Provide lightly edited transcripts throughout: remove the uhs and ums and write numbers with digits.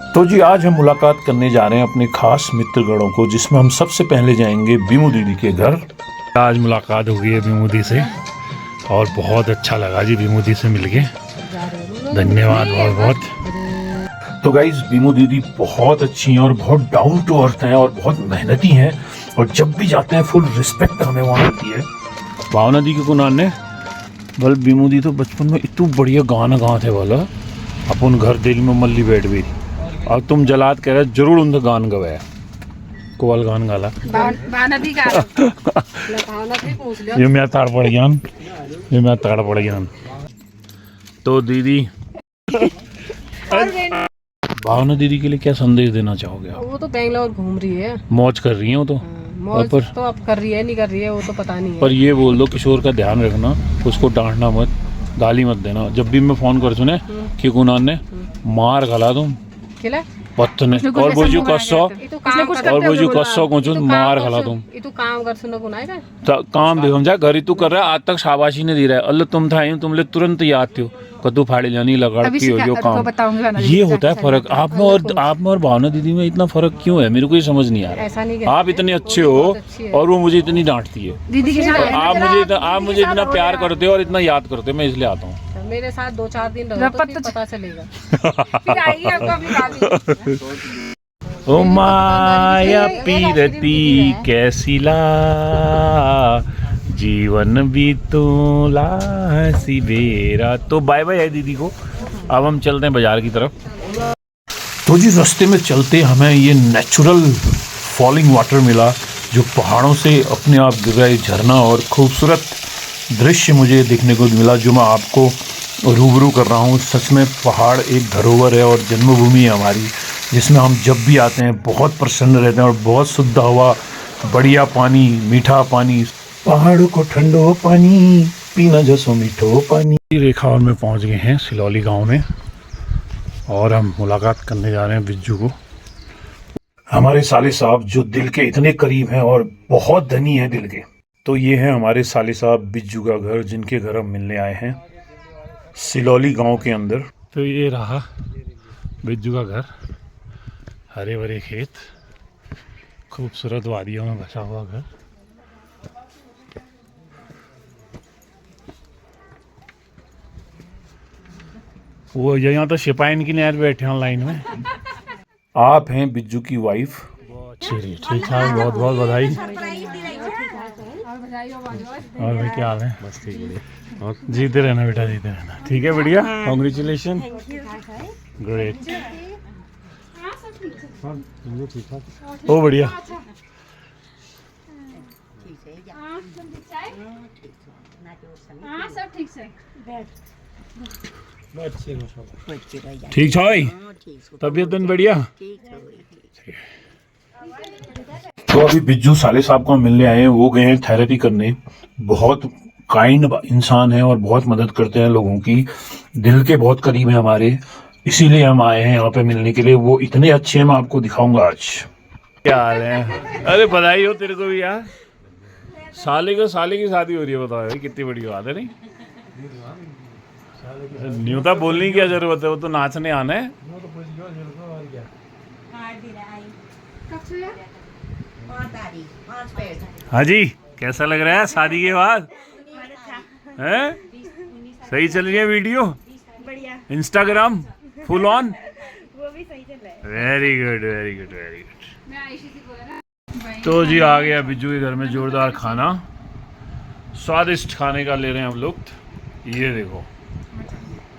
तो जी आज हम मुलाकात करने जा रहे हैं अपने खास मित्रगणों को, जिसमें हम सबसे पहले जाएंगे बीमू दीदी के घर। आज मुलाकात हो गई है बीमू दी से और बहुत अच्छा लगा जी बीमू दी से मिलके। धन्यवाद बहुत बहुत। तो गाइज बीमू दीदी बहुत अच्छी हैं और बहुत डाउन टू अर्थ हैं और बहुत मेहनती हैं और जब भी जाते हैं फुल रिस्पेक्ट हमें वहाँ मिलती है। भावना दी के कुनान ने बल बीमू दी तो बचपन में इतू बढ़िया गाना गा थे बोला अपन घर दिल में मल्ली बैठ गई और तुम जलाद कह रहे जरूर उनका गान गवाया कोवल गान गाला ये मैं ताड़ पड़ गया तो दीदी भावना दीदी के लिए क्या संदेश देना चाहोगे आप? वो तो बेंगलोर घूम रही है, मौज कर रही है वो तो मौज तो अब कर रही है नहीं कर रही है वो तो पता नहीं है। पर ये बोल दो किशोर का ध्यान रखना, उसको डांटना मत, गाली मत देना। जब भी मैं फोन कर सुने कि कुनान ने मार गला तुम पत्थर और बोझू कस्सो कुछ मार खला तुम तू काम कर सुनो बुनाएगा काम भी समझा घर ही तू कर रहा है। आज तक शाबाशी नहीं दे रहा है। अल्लाह तुम था तुमले तुरंत याद थी कद्दू फाड़ी जानी लगा की हो जो काम ये होता है फर्क आप में और भावना दीदी में इतना फर्क क्यों है मेरे को ये समझ नहीं आ रहा। आप इतने अच्छे हो और वो मुझे इतनी डांटती है दीदी के साथ। आप मुझे इतना प्यार करते हो और इतना याद करते हो, मैं इसलिए आता हूँ। मेरे साथ 2-4 दिन रहो तो पता चलेगा। फिर आएगी आपको अपनी गाली। ओ माया पीरती कैसी ला जीवन भी तो लासी बेरा। तो बाय बाय है दीदी को। अब हम चलते हैं बाजार की तरफ। तो जी रास्ते में चलते हमें ये नेचुरल फॉलिंग वाटर मिला जो पहाड़ों से अपने आप गिर रहा है झरना और खूबसूरत दृश्य मुझे देखने को मिला जो मैं आपको रूबरू कर रहा हूँ। सच में पहाड़ एक धरोहर है और जन्मभूमि है हमारी, जिसमें हम जब भी आते हैं बहुत प्रसन्न रहते हैं और बहुत शुद्ध हवा, बढ़िया पानी, मीठा पानी, पहाड़ों को ठंडो पानी पीना जसो मीठो पानी। रेखावर में पहुँच गए हैं सिलौली गांव में और हम मुलाकात करने जा रहे हैं बिज्जू को। हमारे साले साहब जो दिल के इतने करीब हैं और बहुत धनी हैं दिल के। तो ये है हमारे साले साहब बिज्जू का घर जिनके घर हम मिलने आए हैं सिलौली गांव के अंदर। तो ये रहा बिज्जू का घर, हरे भरे खेत, खूबसूरत वादियों में बसा हुआ घर। वो यहाँ तो सिपाही की नहर बैठे हैं लाइन में। आप हैं बिज्जू की वाइफ। ठीक ठाक, बहुत बहुत बधाई। और भाई क्या हाल है? बस ठीक है, जीते रहना बेटा, जीते रहना। ठीक है बढ़िया, कांग्रेचुलेशन, ग्रेट। ओ बढ़िया। ठीक है, तबीयत दिन बढ़िया। तो अभी बिज्जू साले साहब को मिलने आए हैं, वो गए हैं थेरेपी करने। बहुत काइंड इंसान है और बहुत मदद करते हैं लोगों की, दिल के बहुत करीब है हमारे, इसीलिए हम आए हैं यहाँ पे मिलने के लिए। वो इतने अच्छे हैं, मैं आपको दिखाऊंगा आज। क्या हाल है? अरे बधाई हो तेरे को भी यार, साले की शादी हो रही है। बताओ कितनी बड़ी बात है। नहीं न्यूता बोलने की क्या जरूरत है, वो तो नाचने आना है। हाँ जी, कैसा लग रहा है शादी के बाद? हैं? सही चल रही है वीडियो? Instagram full on? वो भी सही चल रहा है। Very good very good very good. तो जी आ गया बिज्जू के घर में जोरदार खाना, स्वादिष्ट खाने का ले रहे हैं हम लोग। ये देखो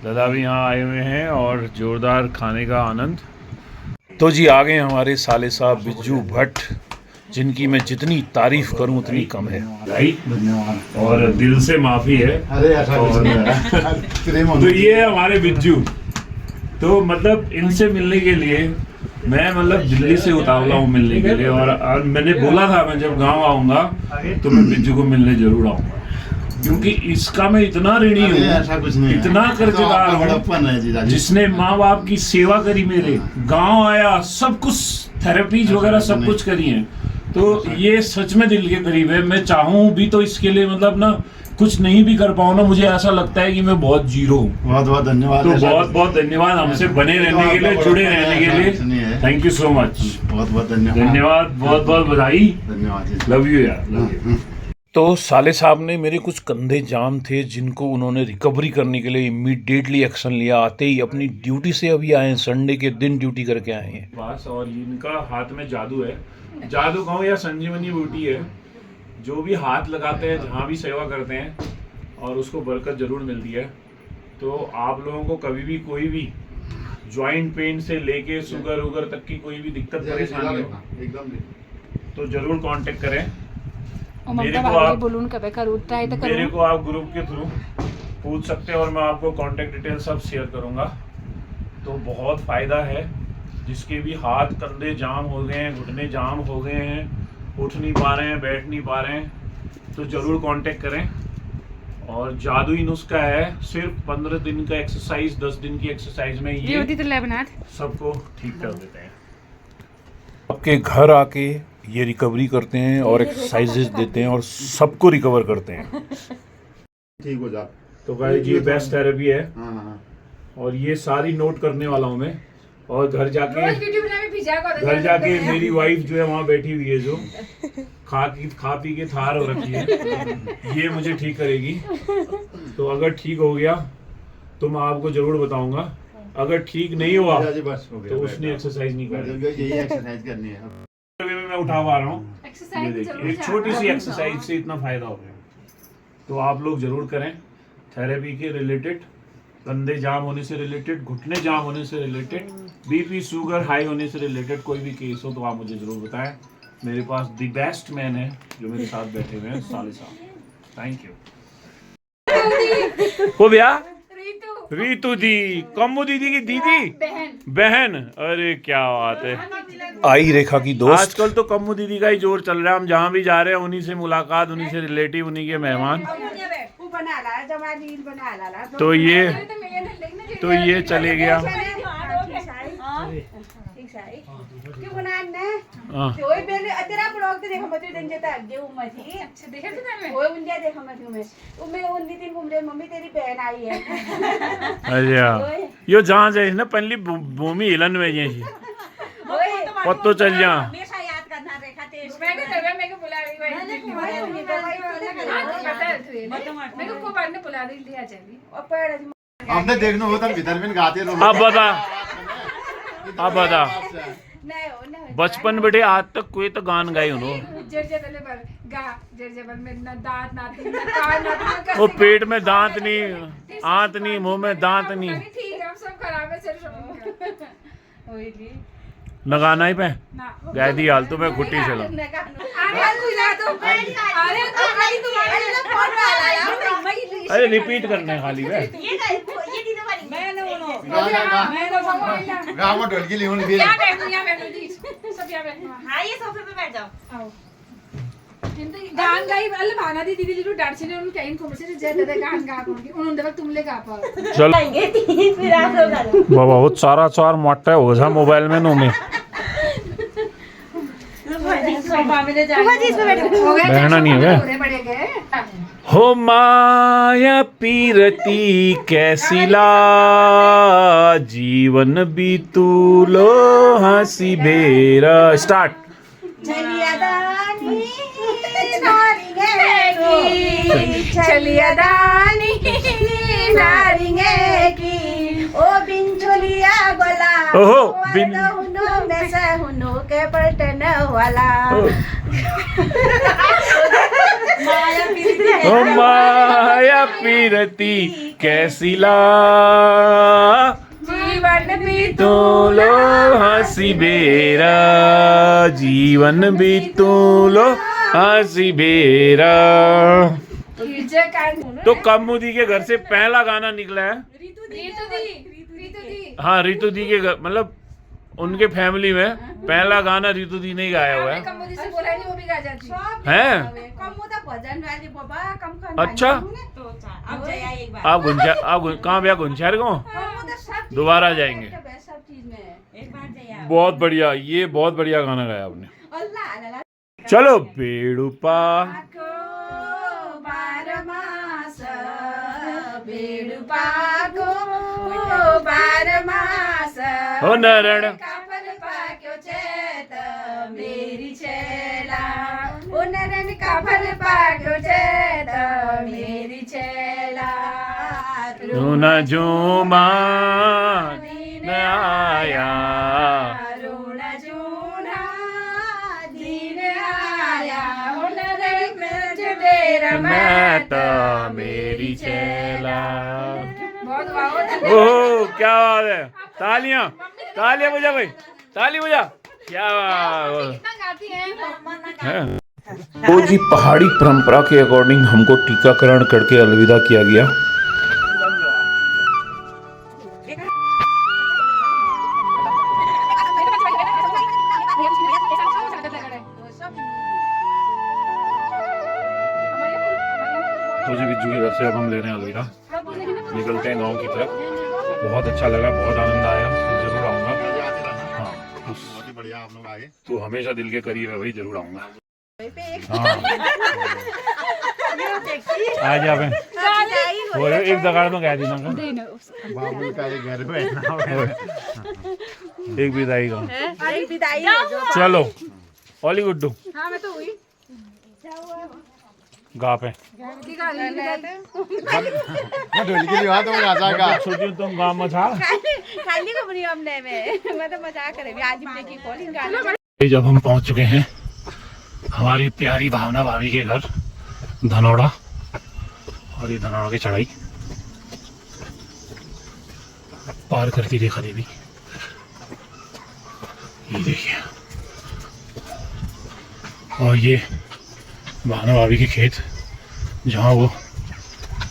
दादा भी यहाँ आए हुए हैं और जोरदार खाने का आनंद। तो जी आ गए हमारे साले साहब बिज्जू भट्ट, जिनकी मैं जितनी तारीफ करूं उतनी कम है। धन्यवाद और दिल से माफी है। तो ये है हमारे बिज्जू। तो मतलब इनसे मिलने के लिए मैं दिल्ली से उतावला हूँ मिलने के लिए, और मैंने बोला था मैं जब गांव आऊंगा तो मैं बिज्जू को मिलने जरूर आऊंगा, क्योंकि इसका मैं इतना ऋणी हूँ, इतना कर्जदार हूँ, जिसने माँ बाप की सेवा करी, मेरे गांव आया, सब कुछ थेरेपीज वगैरह सब कुछ करी है। तो ये सच में दिल के करीब है। मैं चाहूँ भी तो इसके लिए ना कुछ नहीं भी कर पाऊँ ना, मुझे ऐसा लगता है कि मैं बहुत जीरो हूँ। बहुत बहुत धन्यवाद। तो बहुत बहुत धन्यवाद हमसे बने रहने के लिए, जुड़े रहने के लिए। थैंक यू सो मच, बहुत बहुत धन्यवाद। धन्यवाद, बहुत बहुत बधाई, धन्यवाद जी। लव यू यार, लव यू। तो साले साहब ने मेरे कुछ कंधे जाम थे जिनको उन्होंने रिकवरी करने के लिए इमीडिएटली एक्शन लिया। आते ही अपनी ड्यूटी से अभी आए हैं, संडे के दिन ड्यूटी करके आए हैं बस। और इनका हाथ में जादू है, जादू कहूँ या संजीवनी बूटी है। जो भी हाथ लगाते हैं, जहाँ भी सेवा करते हैं, और उसको बरकत जरूर मिलती है। तो आप लोगों को कभी भी कोई भी जॉइंट पेन से लेके शुगर उगर तक की कोई भी दिक्कत परेशानी हो एकदम तो जरूर कांटेक्ट करें। मेरे को आप ग्रुप के थ्रू पूछ सकते हैं और मैं आपको कांटेक्ट डिटेल सब शेयर करूंगा। तो बहुत फ़ायदा है। जिसके भी हाथ कंधे जाम हो गए हैं, घुटने जाम हो गए हैं, उठ नहीं पा रहे हैं, बैठ नहीं पा रहे हैं, तो ज़रूर कांटेक्ट करें। और जादुई नुस्खा है, सिर्फ 15 दिन का एक्सरसाइज, 10 दिन की एक्सरसाइज में ये सबको ठीक कर देते हैं। आपके घर आके ये रिकवरी करते हैं और एक्सरसाइजेस देते हैं और सबको रिकवर करते हैं। ठीक हो जा। तो गाइस ये बेस्ट थेरेपी है। हाँ। और ये सारी नोट करने वाला हूँ मैं। और घर जाके मेरी वाइफ जो है वहाँ बैठी हुई है, जो खा पी के थार हो रखी है, ये मुझे ठीक करेगी। तो अगर ठीक हो गया तो मैं आपको जरूर बताऊंगा। अगर ठीक नहीं हुआ बस हो गया, तो उसने एक्सरसाइज नहीं करी। यही एक्सरसाइज करनी है। मैं उठा पा रहा हूँ, एक छोटी सी एक्सरसाइज से इतना फायदा हो गया। तो आप लोग जरूर करें। थेरेपी के रिलेटेड, कंधे जाम होने से रिलेटेड, घुटने जाम होने से रिलेटेड, बीपी शुगर हाई होने से रिलेटेड कोई भी केस हो तो आप मुझे जरूर बताएं। मेरे पास द बेस्ट मैन है जो मेरे साथ बैठे हुए हैं, साले साहब। Thank you. वो भैया रीतू दी, कम्मू दीदी की दीदी बहन। अरे क्या बात है। आई रेखा की दोस्त। आजकल तो कम्मू दीदी का ही जोर चल रहा है। हम जहाँ भी जा रहे हैं उन्हीं से मुलाकात, उन्हीं से रिलेटिव, उन्हीं के मेहमान। तो ये चले गया। मम्मी तेरी बहन आई है। अच्छा, यो जहाँ जाए ना पहली भूमि हिलन में ये पत्तो चल जा। हमने देखना होता भीतर में गाते रहो। अब बता बचपन बेटे आज तक कोई तो गान गाए वो पेट में दांत नहीं, आंत नहीं, मुंह में दांत नहीं, लगाना ही पे गाय दी हाल तो मैं खुट्टी चला। अरे रिपीट करना है खाली वे। गाँव में ढोलकी ली होनी हाँ, ये सोफे पे बैठ जाओ। गान गाई अल्ल भाना दी दीदी लिटू डाडसिले उन टाइम को से जे दे गान गा कोंगी उन देव तुमले गा पाओ। चल बाबा वो सारा चार मोटा हो जा मोबाइल में नो में बहना नहीं है। हो माया पीरती कैसी ला जीवन बीतू लो हंसी बेरा। स्टार्ट। चलिया दानी नारिंगे की ओ बिंचुलिया गोला ओहो बिन हुनो में से हुनो के पलटन वाला। ओ माया पीरती कैसी ला जीवन बीतू लो हंसी बेरा, जीवन बीतू लो हंसी बेरा। तो कम्मू दी के घर से पहला गाना निकला है। हाँ रीतू दी के घर, मतलब उनके फैमिली में पहला गाना रीतू दी ने गाया हुआ है। हैं? अच्छा, आप कहाँ भैया गुंजशहर को दोबारा जाएंगे। बहुत बढ़िया, ये बहुत बढ़िया गाना गाया आपने। चलो बेड़ूपा हो नरण ફર પાડ્યો છે તો મેરી છેલા न जो मान आया ઋણ જૂના દિન આયા ઉનરે મેજબેર मैं तो मेरी चेला। बहुत वाह ओह क्या बात है, तालियां तालियां बजा भाई, ताली बजा, क्या बात गाती हैं है। तो जी पहाड़ी परंपरा के अकॉर्डिंग हमको टीकाकरण करके अलविदा किया गया। तो जी बिज्जू के घर से अब हम ले रहे हैं अलविदा, निकलते हैं गांव की तरफ। बहुत अच्छा लगा, बहुत आनंद आया, जरूर आऊंगा। हाँ बहुत ही बढ़िया आप लोग आए। तो हमेशा दिल के करीब है भाई, जरूर आऊंगा। हाँ आ जा वो एक दगाड़ में गया थी ना बाबू का एक घर बैठना एक विदाई का। એક વિદાઈ चलो ओली गुड्डू हाँ मैं तो हुई गा पे मैं ढोली के लिए वहाँ तो मैं आ जाएगा। सोची तुम गाँव में था। ખાલી ખબરી અમને मैं तो मजाक करे आज भी की कॉलिंग गाना जब हम पहुंच चुके हैं हमारी प्यारी भावना भाभी के घर धनौड़ा, और ये धनौड़ा की चढ़ाई पार करती रेखा देवी, ये देखिए, और ये भावना भाभी के खेत जहाँ वो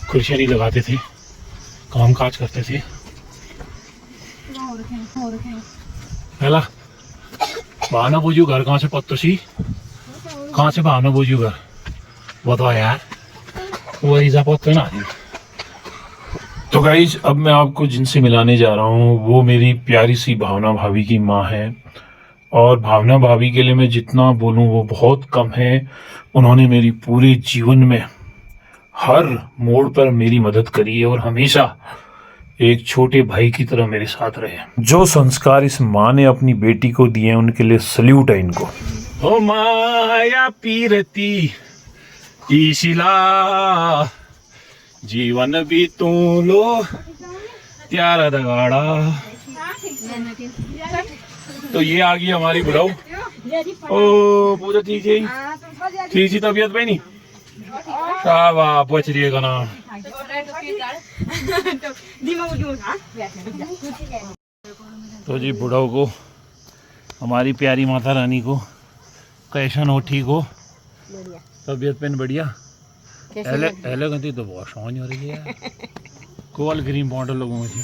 खुरशनी लगाते थे, काम काज करते थे। पहला भावना बोझू घर कहाँ से पत्तोशी, कहाँ से भावना बोझू घर बताओ यार, वही जा पत्ते ना। तो गाइज अब मैं आपको जिनसे मिलाने जा रहा हूँ वो मेरी प्यारी सी भावना भाभी की माँ है, और भावना भाभी के लिए मैं जितना बोलूँ वो बहुत कम है। उन्होंने मेरी पूरे जीवन में हर मोड़ पर मेरी मदद करी है और हमेशा एक छोटे भाई की तरह मेरे साथ रहे। जो संस्कार इस माँ ने अपनी बेटी को दिए हैं उनके लिए सल्यूट है इनको। ओ माया पीरती ईशिला जीवन भी तू लो त्यारा दगाड़ा। तो ये आ गई हमारी बुढ़ाऊ। ओ पूजा ठीक है, ठीक सी तबीयत पे नहीं शाबाश पूछ रही है ना। तो जी बुढ़ाऊ को हमारी प्यारी माता रानी को कैसन हो, ठीक हो, तबीयत पेन बढ़िया। एले तो बहुत शौन हो रही है कोल क्रीम पाउडर लोगों मुझे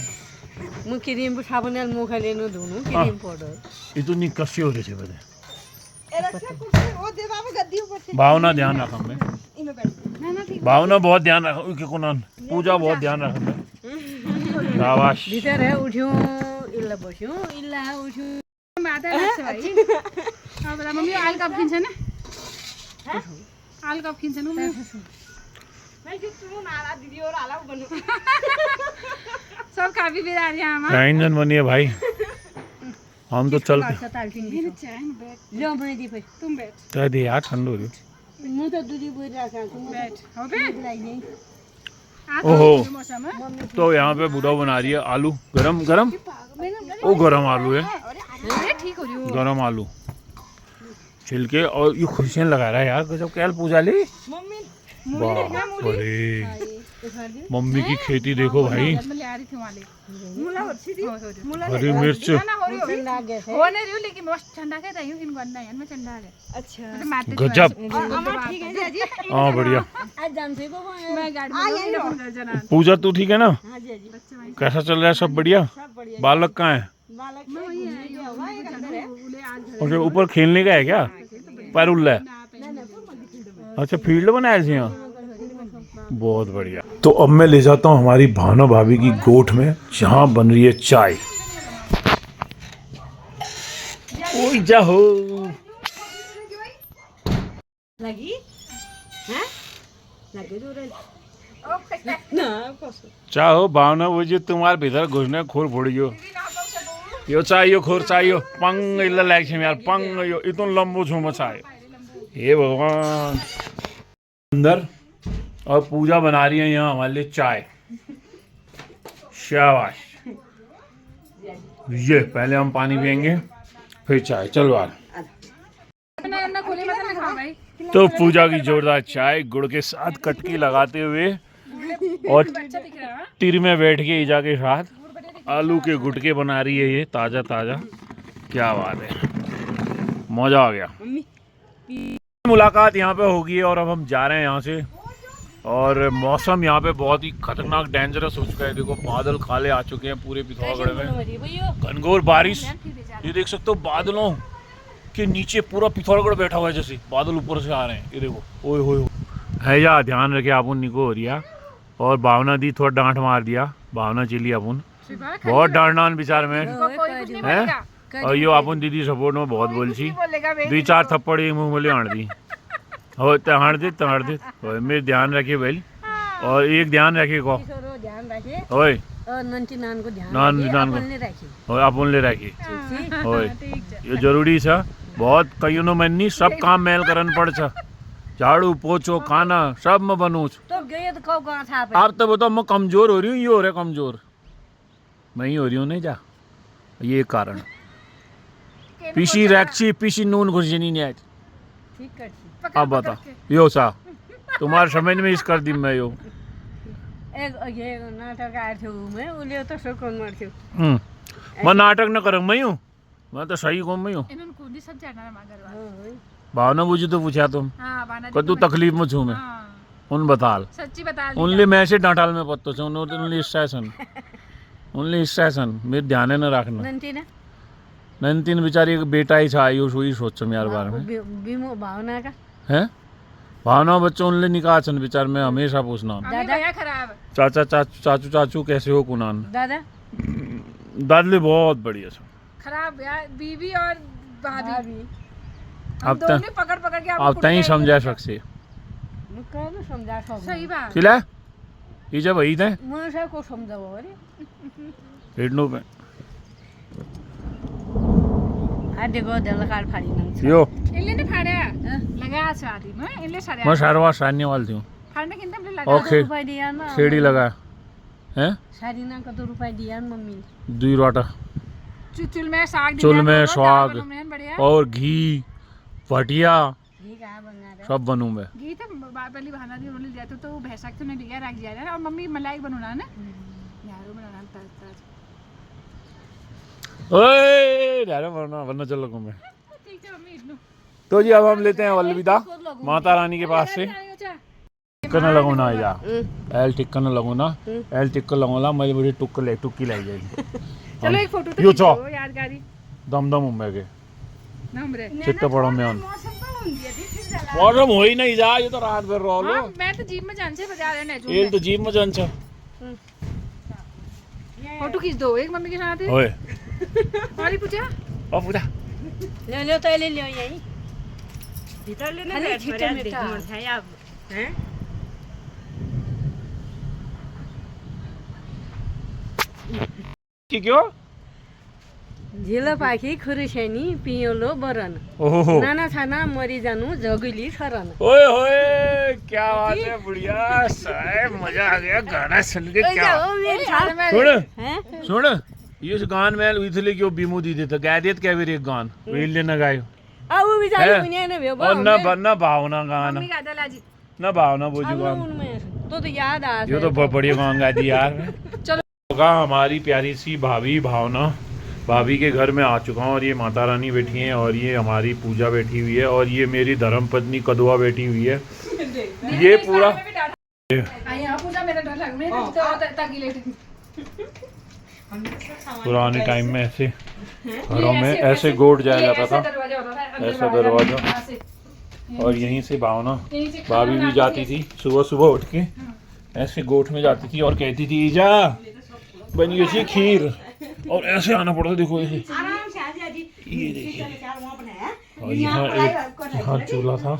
मुँह क्रीम साबुन मुँह खाली धोनू क्रीम पाउडर इतनी कसी हो रही है बदे। भावना ध्यान रखा मैं, भावना बहुत ध्यान रखा पूजा बहुत ध्यान रखा मैं। शाबाश भीतर है उठ्यूं इल्ला बस्यूं इल्ला उठ्यूं माता लाग्छ भाइ। अब मम्मी आल कप किन्छ न, आल कप किन्छ न सब काफी बिरारी आमा इंजन बनिए भाई, हम तो चलते लो मैं दी पे तुम बैठ कह दे यार ठंड हो रही। मु तो दूधी बोल रहा था तुम बैठ हो बे। ओहो तो यहाँ पे बुढ़ाऊ बना रही है आलू गरम गरम। ओ गरम आलू है, ठीक हो रही गरम आलू छिलके, और ये खुशियाँ लगा रहा है यार गजब। क्या पूजा ली अरे मम्मी की खेती देखो भाई, हरी मिर्च गजब। हाँ बढ़िया। पूजा तू ठीक है ना, कैसा चल रहा है, सब बढ़िया। बालक कहाँ है, ऊपर खेलने का है क्या, पैर उल्ला है। अच्छा फील्ड बनाया है यहाँ, बहुत बढ़िया। तो अब मैं ले जाता हूँ हमारी भावना भाभी की गोठ में जहाँ बन रही है चाय। ओए जाहो लगी हैं लगे जो रे चाहो भावना वो जो तुम्हारे भीतर घुसने खोर फोड़ियो यो चाहियो खोर चाहियो पंग इल्ला लाग्छ यार पंग यो इतनो लम्बो छु म चाय। हे भगवान अंदर और पूजा बना रही है यहाँ हमारे लिए चाय। शाबाश। ये पहले हम पानी पियेंगे फिर चाय। चलो यार। तो पूजा की जोरदार चाय गुड़ के साथ कटकी लगाते हुए और तिर में बैठ के ईजा के साथ आलू के गुटके बना रही है ये ताजा ताजा। क्या बात है, मजा आ गया। मुलाकात यहाँ पे होगी और अब हम जा रहे हैं यहाँ से। और मौसम यहाँ पे बहुत ही खतरनाक डेंजरस हो चुका है। देखो बादल काले आ चुके हैं पूरे पिथौरागढ़ में, घनघोर बारिश। ये देख सकते हो बादलों के नीचे पूरा पिथौरागढ़ बैठा हुआ है, जैसे बादल ऊपर से आ रहे हैं। ये देखो ओए होए है या ध्यान रखे अपन निको हो रिया। और भावना दी थोड़ा डांट मार दिया, भावना चली अपन बहुत डांटना विचार में है। और यो अपन दीदी सपोर्ट में बहुत बोल सी, 2-4 थप्पड़ एक मुँह में हाड़ दी हो तहाड़ दे मेरे ध्यान रखे भाई। और एक ध्यान रखे को ओए अपन ले रखी ओए, ये जरूरी छ बहुत। कईयों ने मन नहीं सब काम मेल करन पड़ छ, झाड़ू पोछो खाना सब में बनू छ। आप तो बताओ मैं कमजोर हो रही हूँ, ये हो रहा कमजोर मैं ही हो रही हूँ नहीं जा। ये कारण पीसी रैक्सी पीसी नून घुसनी नहीं आज। अब बता यो सा तुम्हारे समझ में इस कर दी मैं यो मैं नाटक न कर मैं हूँ, मैं तो सही कौन मैं हूँ। भावना बुझी तो पूछा तुम कदू तकलीफ में छू मैं उन बताल सच्ची बता उनले मैं से डांटाल में पत्तो से उनले स्टेशन मेरे ध्यान न रखना। नंतीन बेचारी एक बेटा ही था आयुष, वही सोच यार बारे में भावना का है। भावना बच्चों उनले निकाह छन विचार में हमेशा पूछना खराब चाचा चाचू चाचू कैसे हो कुनान दादा दादले बहुत बढ़िया सब खराब यार। बीवी और भाभी अब तक पकड़ के अब तई समझा सकसे सही बात खिला ये जब वही थे को समझाओ हेडनो पे देखो दिल कार्ड फाड़ी ना यो इनले ने फाड़या लगा सारी में इनले सारे मैं सारवा सान्य वाल थी फाड़ने किंतु हमने लगा और रुपए दिया ना खेड़ी लगा हैं सारी ना कतो रुपए दिया मम्मी 2 रोटा चुल में साग चुल में स्वाग बढ़िया और घी भटिया ठीक है बना रहे सब बनू मैं घी तो पहली बहाना दी उन्होंने दिया तो भैंसा तो नहीं दिया रख दिया और मम्मी मलाई बनना ना यारो बनाना ताज ओए यार वरना चल लगूं मैं। ठीक है मम्मी इतनो तो जी अब हम लेते हैं अलविदा माता रानी के पास से। टिक्का न लगो ना या एल टिक्का न लगो ना एल टिक्का लगोला मैं बड़ी टुक्की लाई जाएगी। चलो एक फोटो यो तो यादगारी दम उम्मे के नंबर चिट्टे पड़ो में ऑन मौसम हो ही नहीं जा। ये तो रात भर रहो लो मैं तो जीप में जान से बजा रहे हैं एल तो जीप में जान छ फोटो खींच दो एक मम्मी के साथ है ओए और पूछा ओ पूजा ले तो ले लियो यही भीतर लेने बैठ मरिया है आप हैं की क्यों झिलो पाखी खुरुसेनी पियोलो बरन ओहो नाना छाना मरी जानु जगुली सरन। ओए होए क्या बात है बढ़िया साहब मजा आ गया गाना सुन के। क्या सुन ये गान में इथले क्यों बीमू दी देता गा देत क्या एक गान वेल लेना गायो अब बिचारी पुण्य ने भे और न भावना गाना मम्मी गादा लाजी न भावना बोझू गान तो याद आ ये तो बहुत बढ़िया गान गा दी यार। चलो हमारी प्यारी सी भाभी भावना भाभी के घर में आ चुका हूँ और ये माता रानी बैठी हैं और ये हमारी पूजा बैठी हुई है और ये मेरी धर्मपत्नी कदुआ बैठी हुई है। ये पूरा पूजा मेरा डर लग में तो ताकि लेट पुराने टाइम में ऐसे घरों में ऐसे गोट जाया जाता था ऐसा दरवाजा और यहीं से भावना भाभी भी जाती थी सुबह सुबह उठ के ऐसे गोट में जाती थी और कहती थी ईजा बनी हुई खीर और ऐसे आना पड़ता। देखो ऐसे ये देखिए और यहाँ चूल्हा था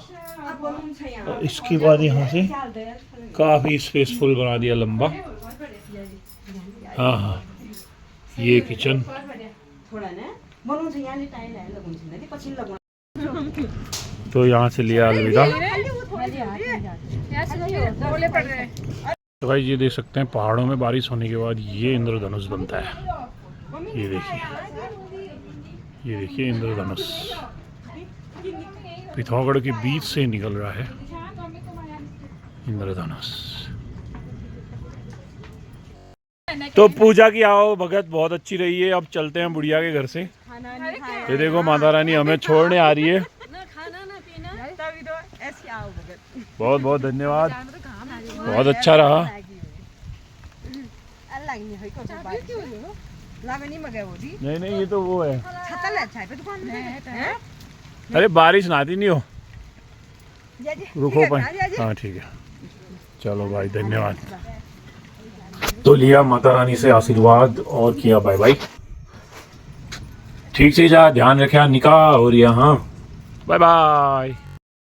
और इसके बाद यहाँ से काफी स्पेसफुल बना दिया लंबा। हाँ ये किचन तो यहाँ से लिया अलविदा। बोले पड़ रहे हैं। तो भाई ये देख सकते हैं पहाड़ों में बारिश होने के बाद ये इंद्रधनुष बनता है। ये देखिए इंद्रधनुष पिथौरागढ़ के बीच से निकल रहा है इंद्रधनुष। तो पूजा की आओ भगत बहुत अच्छी रही है। अब चलते हैं बुढ़िया के घर से। ये देखो माता रानी हमें छोड़ने आ रही है। बहुत बहुत धन्यवाद, बहुत अच्छा रहा। नहीं नहीं ये तो वो है। अरे बारिश ना आती नहीं हो, रुको भाई। हाँ ठीक है, चलो भाई धन्यवाद। तो लिया माता रानी से आशीर्वाद और किया बाय बाय। ठीक से जा, ध्यान रखा, निकाह हो रही है। हाँ बाय बाय।